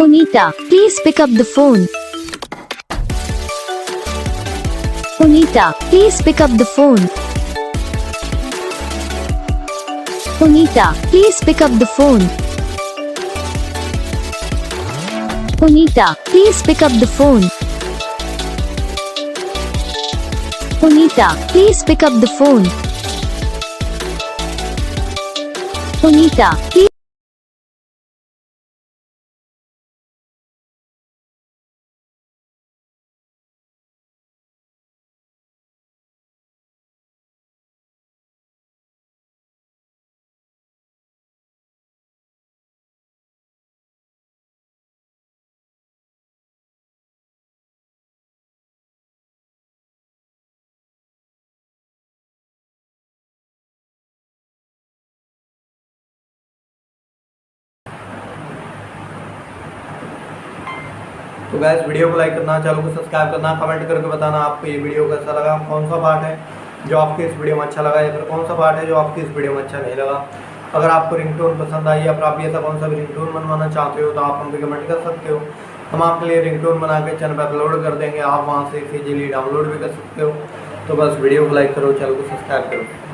Punita, please pick up the phone. Punita, please pick up the phone. Punita, please pick up the phone. Punita, please pick up the phone. Punita, please pick up the phone. Punita, please. तो gas video को like करना, channel को subscribe करना, comment करके बताना आपको ये video कैसा लगा, कौन सा पार्ट है जो आपके इस वीडियो में अच्छा लगा या फिर कौन सा पार्ट है जो आपकी इस वीडियो में अच्छा नहीं लगा। अगर आपको रिंगटोन पसंद आई या फिर आप ऐसा कौन सा भी रिंगटोन बनवाना चाहते हो तो आप हम पे कमेंट कर सकते हो। हम आपके लिए रिंगटोन बना के चैनल पर अपलोड कर देंगे, आप वहाँ से इजीली डाउनलोड भी कर सकते हो। तो बस वीडियो को लाइक करो, चैनल को सब्सक्राइब करो।